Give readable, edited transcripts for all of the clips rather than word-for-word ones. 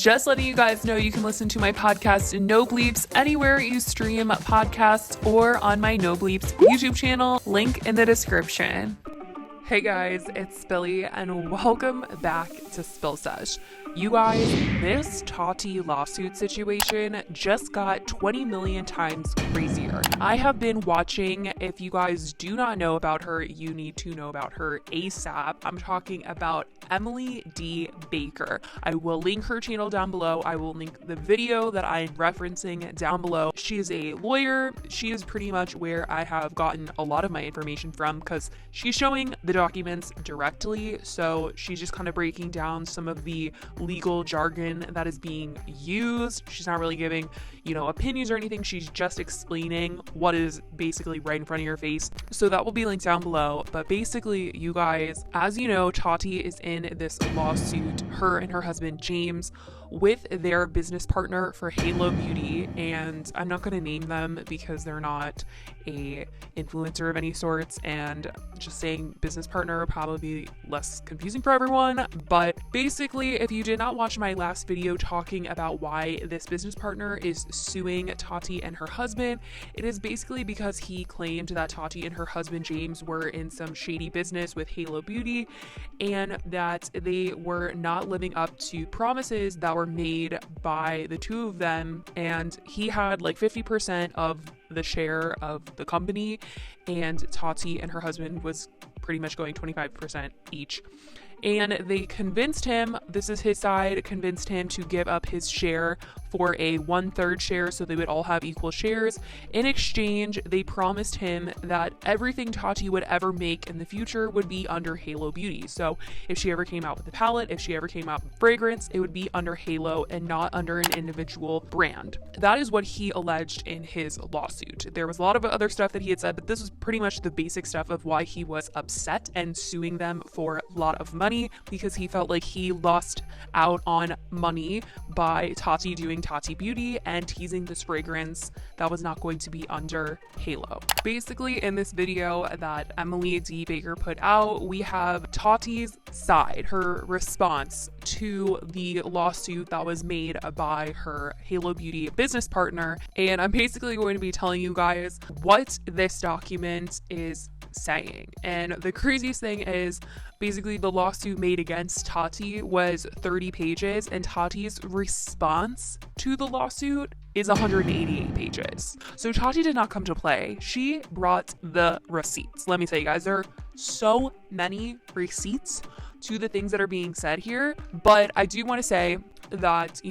Just letting you guys know you can listen to my podcast No Bleeps anywhere you stream podcasts or on my No Bleeps YouTube channel, link in the description. Hey guys, it's Billy and welcome back to Spill Sesh. You guys, this Tati lawsuit situation just got 20 million times crazier. I have been watching. If you guys do not know about her, you need to know about her ASAP. I'm talking about Emily D. Baker. I will link her channel down below. I will link the video that I'm referencing down below. She is a lawyer. She is pretty much where I have gotten a lot of my information from because she's showing the documents directly. So she's just kind of breaking down some of the legal jargon that is being used. She's not really giving, opinions or anything. She's just explaining what is basically right in front of your face. So that will be linked down below. But basically, you guys, as you know, Tati is in this lawsuit, her and her husband James, with their business partner for Halo Beauty, and I'm not going to name them because they're not a influencer of any sorts, and just saying business partner probably less confusing for everyone. But basically, if you did not watch my last video talking about why this business partner is suing Tati and her husband, it is basically because he claimed that Tati and her husband James were in some shady business with Halo Beauty and that they were not living up to promises that were made by the two of them, and he had like 50% of the share of the company and Tati and her husband was pretty much going 25% each. And they convinced him, this is his side, convinced him to give up his share for a 1/3 share so they would all have equal shares. In exchange, they promised him that everything Tati would ever make in the future would be under Halo Beauty. So if she ever came out with a palette, if she ever came out with fragrance, it would be under Halo and not under an individual brand. That is what he alleged in his lawsuit. There was a lot of other stuff that he had said, but this was pretty much the basic stuff of why he was upset and suing them for a lot of money, because he felt like he lost out on money by Tati doing Tati Beauty and teasing this fragrance that was not going to be under Halo. Basically, in this video that Emily D. Baker put out, we have Tati's side, her response to the lawsuit that was made by her Halo Beauty business partner. And I'm basically going to be telling you guys what this document is saying. And the craziest thing is basically the lawsuit made against Tati was 30 pages and Tati's response to the lawsuit is 188 pages. So Tati did not come to play. She brought the receipts. Let me tell you guys, there are so many receipts to the things that are being said here. But I do want to say that,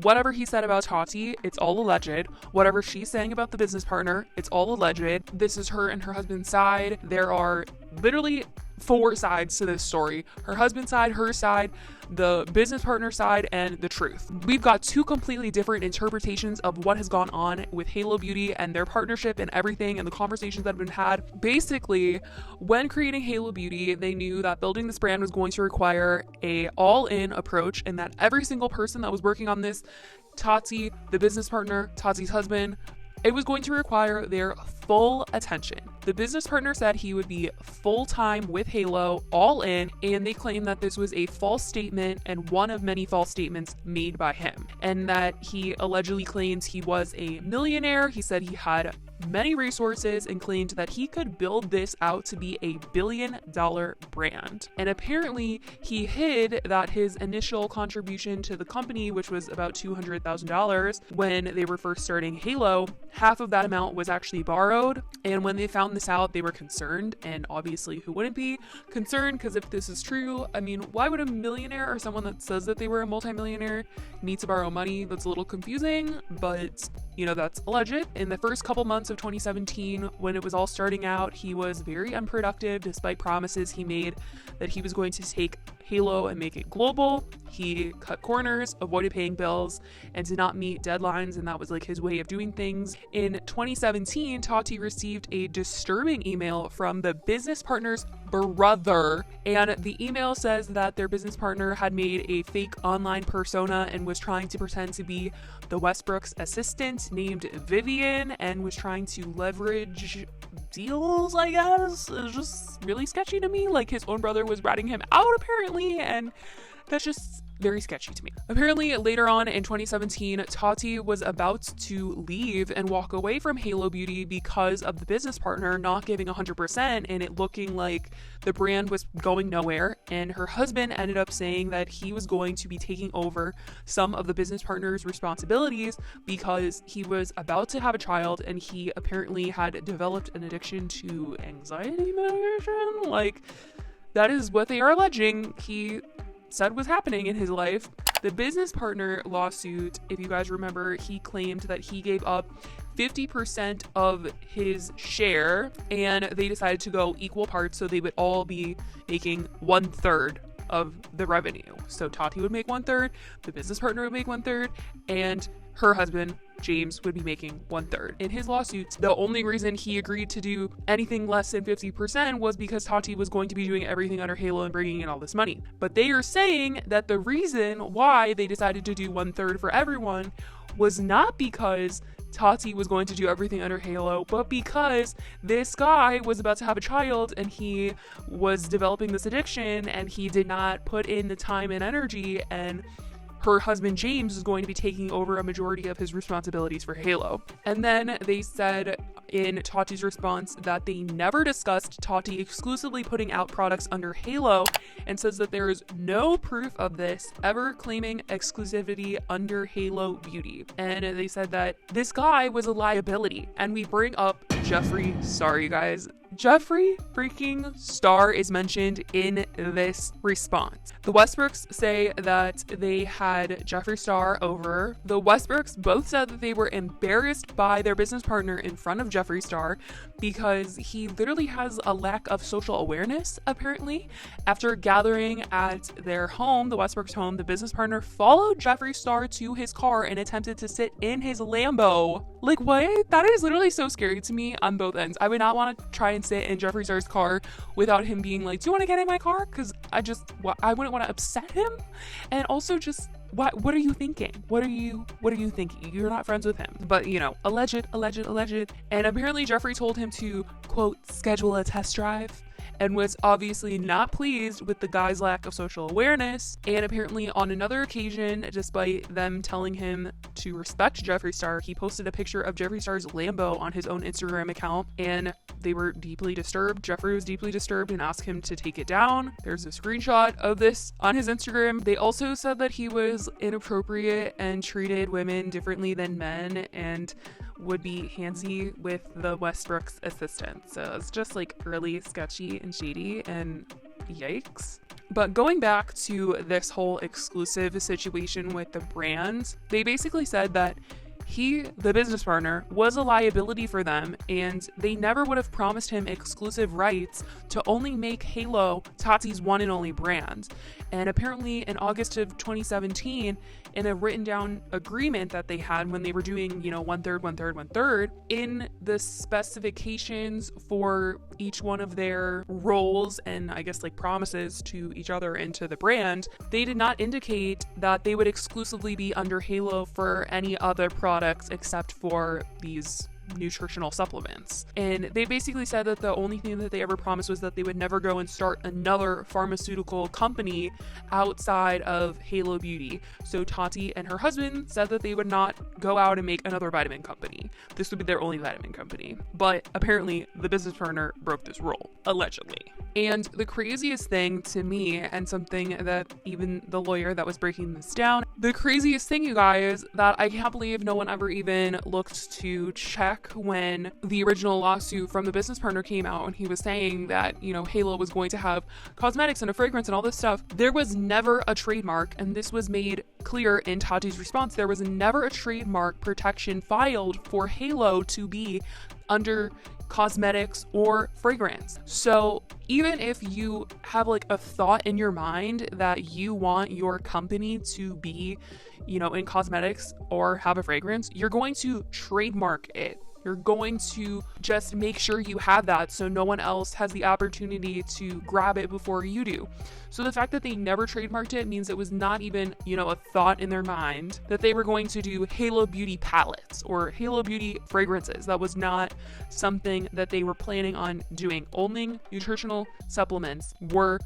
whatever he said about Tati, it's all alleged. Whatever she's saying about the business partner, it's all alleged. This is her and her husband's side. There are literally 4 sides to this story: her husband's side, her side, the business partner side, and the truth. We've got 2 completely different interpretations of what has gone on with Halo Beauty and their partnership and everything and the conversations that have been had. Basically, when creating Halo Beauty, they knew that building this brand was going to require a all-in approach, and that every single person that was working on this, Tati, the business partner, Tati's husband, it was going to require their full attention. The business partner said he would be full-time with Halo, all in, and they claimed that this was a false statement and one of many false statements made by him, and that he allegedly claims he was a millionaire. He said he had many resources and claimed that he could build this out to be a $1 billion brand. And apparently he hid that his initial contribution to the company, which was about $200,000 when they were first starting Halo, half of that amount was actually borrowed. And when they found this out, they were concerned, and obviously who wouldn't be concerned? Because if this is true, why would a millionaire or someone that says that they were a multimillionaire need to borrow money? That's a little confusing, but that's alleged. In the first couple months of 2017, when it was all starting out, he was very unproductive despite promises he made that he was going to take Halo and make it global. He cut corners, avoided paying bills, and did not meet deadlines, and that was like his way of doing things. In 2017, Tati received a disturbing email from the business partner's brother, and the email says that their business partner had made a fake online persona and was trying to pretend to be the Westbrook's assistant named Vivian and was trying to leverage deals, I guess. It was just really sketchy to me. Like, his own brother was ratting him out apparently apparently, and that's just very sketchy to me. Apparently, later on in 2017, Tati was about to leave and walk away from Halo Beauty because of the business partner not giving 100% and it looking like the brand was going nowhere. And her husband ended up saying that he was going to be taking over some of the business partner's responsibilities because he was about to have a child and he apparently had developed an addiction to anxiety medication. Like, that is what they are alleging he said was happening in his life. The business partner lawsuit, if you guys remember, he claimed that he gave up 50% of his share and they decided to go equal parts so they would all be making 1/3 of the revenue. So Tati would make 1/3, the business partner would make 1/3, and her husband James would be making 1/3. In his lawsuits, the only reason he agreed to do anything less than 50% was because Tati was going to be doing everything under Halo and bringing in all this money. But they are saying that the reason why they decided to do 1/3 for everyone was not because Tati was going to do everything under Halo, but because this guy was about to have a child and he was developing this addiction and he did not put in the time and energy, and her husband James is going to be taking over a majority of his responsibilities for Halo. And then they said in Tati's response that they never discussed Tati exclusively putting out products under Halo, and says that there is no proof of this ever claiming exclusivity under Halo Beauty. And they said that this guy was a liability. And we bring up Jeffree. Sorry guys, Jeffree freaking Star is mentioned in this response. The Westbrooks say that they had Jeffree Star over. The Westbrooks both said that they were embarrassed by their business partner in front of Jeffree Star because he literally has a lack of social awareness, apparently. After gathering at their home, the Westbrooks' home, the business partner followed Jeffree Star to his car and attempted to sit in his Lambo. Like, what? That is literally so scary to me on both ends. I would not want to try and sit in Jeffree Star's car without him being like, do you want to get in my car? Because I wouldn't want to upset him. And also just, what are you thinking? What are you thinking? You're not friends with him. But, you know, alleged. And apparently Jeffree told him to, quote, schedule a test drive, and was obviously not pleased with the guy's lack of social awareness. And apparently on another occasion, despite them telling him to respect Jeffree Star, he posted a picture of Jeffree Star's Lambo on his own Instagram account, and they were deeply disturbed. Jeffree was deeply disturbed and asked him to take it down. There's a screenshot of this on his Instagram. They also said that he was inappropriate and treated women differently than men and would be handsy with the Westbrooks assistant. So it's just like really sketchy and shady, and yikes. But going back to this whole exclusive situation with the brand, they basically said that he, the business partner, was a liability for them, and they never would have promised him exclusive rights to only make Halo Tati's one and only brand. And apparently in August of 2017, in a written down agreement that they had when they were doing, 1/3, in the specifications for each one of their roles and I guess like promises to each other and to the brand, they did not indicate that they would exclusively be under Halo for any other products except for these nutritional supplements. And they basically said that the only thing that they ever promised was that they would never go and start another pharmaceutical company outside of Halo Beauty. So Tati and her husband said that they would not go out and make another vitamin company. This would be their only vitamin company. But apparently the business partner broke this rule, allegedly. And the craziest thing to me, and something that even the lawyer that was breaking this down, the craziest thing, you guys, that I can't believe no one ever even looked to check when the original lawsuit from the business partner came out and he was saying that, Halo was going to have cosmetics and a fragrance and all this stuff. There was never a trademark, and this was made clear in Tati's response. There was never a trademark protection filed for Halo to be under cosmetics or fragrance. So even if you have like a thought in your mind that you want your company to be, in cosmetics or have a fragrance, you're going to trademark it. You're going to just make sure you have that so no one else has the opportunity to grab it before you do. So the fact that they never trademarked it means it was not even, a thought in their mind that they were going to do Halo Beauty palettes or Halo Beauty fragrances. That was not something that they were planning on doing. Only nutritional supplements were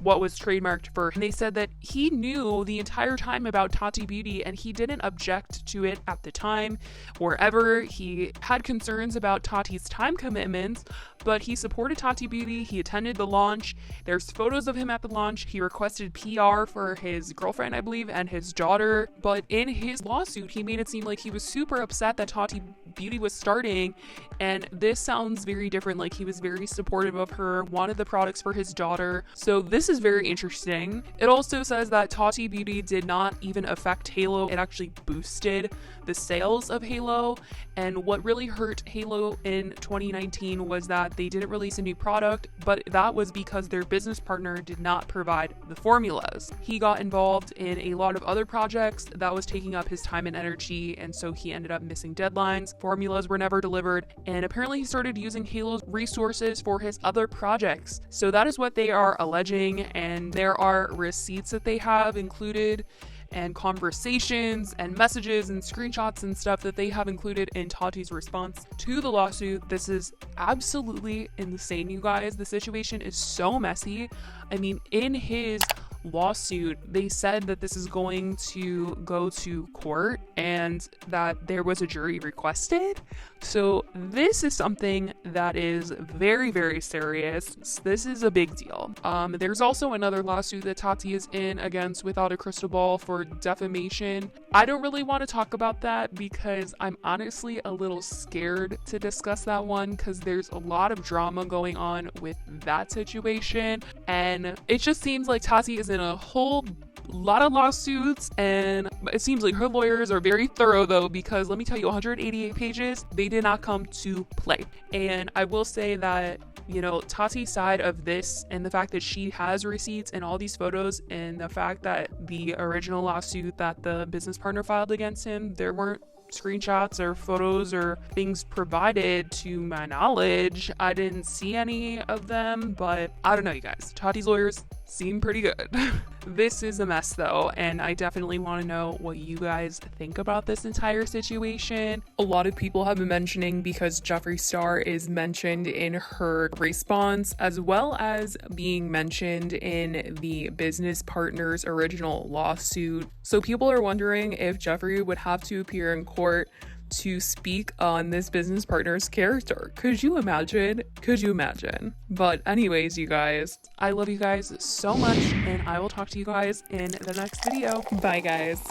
what was trademarked for. And they said that he knew the entire time about Tati Beauty and he didn't object to it at the time or ever. He had concerns about Tati's time commitments, but he supported Tati Beauty. He attended the launch. There's photos of him at the launch. He requested PR for his girlfriend, I believe, and his daughter. But in his lawsuit, he made it seem like he was super upset that Tati Beauty was starting. And this sounds very different. Like, he was very supportive of her, wanted the products for his daughter. So this is very interesting. It also says that Tati Beauty did not even affect Halo. It actually boosted the sales of Halo. And what really hurt Halo in 2019 was that they didn't release a new product, but that was because their business partner did not provide the formulas. He got involved in a lot of other projects that was taking up his time and energy, and so he ended up missing deadlines. Formulas were never delivered, and apparently he started using Halo's resources for his other projects. So that is what they are alleging, and there are receipts that they have included, and conversations and messages and screenshots and stuff that they have included in Tati's response to the lawsuit. This is absolutely insane, you guys. The situation is so messy. I mean, in his lawsuit, they said that this is going to go to court and that there was a jury requested. So this is something that is very, very serious. This is a big deal. There's also another lawsuit that Tati is in against Without a Crystal Ball for defamation. I don't really want to talk about that because I'm honestly a little scared to discuss that one because there's a lot of drama going on with that situation, and it just seems like Tati is in a whole lot of lawsuits, and it seems like her lawyers are very thorough though, because let me tell you, 188 pages, they did not come to play. And I will say that, you know, Tati's side of this and the fact that she has receipts and all these photos, and the fact that the original lawsuit that the business partner filed against him, there weren't screenshots or photos or things provided to my knowledge. I didn't see any of them, but I don't know, you guys. Tati's lawyers seem pretty good. This is a mess though, and I definitely want to know what you guys think about this entire situation. A lot of people have been mentioning, because Jeffree Star is mentioned in her response, as well as being mentioned in the business partner's original lawsuit. So people are wondering if Jeffree would have to appear in court to speak on this business partner's character. Could you imagine? Could you imagine? But anyways, you guys, I love you guys so much, and I will talk to you guys in the next video. Bye, guys.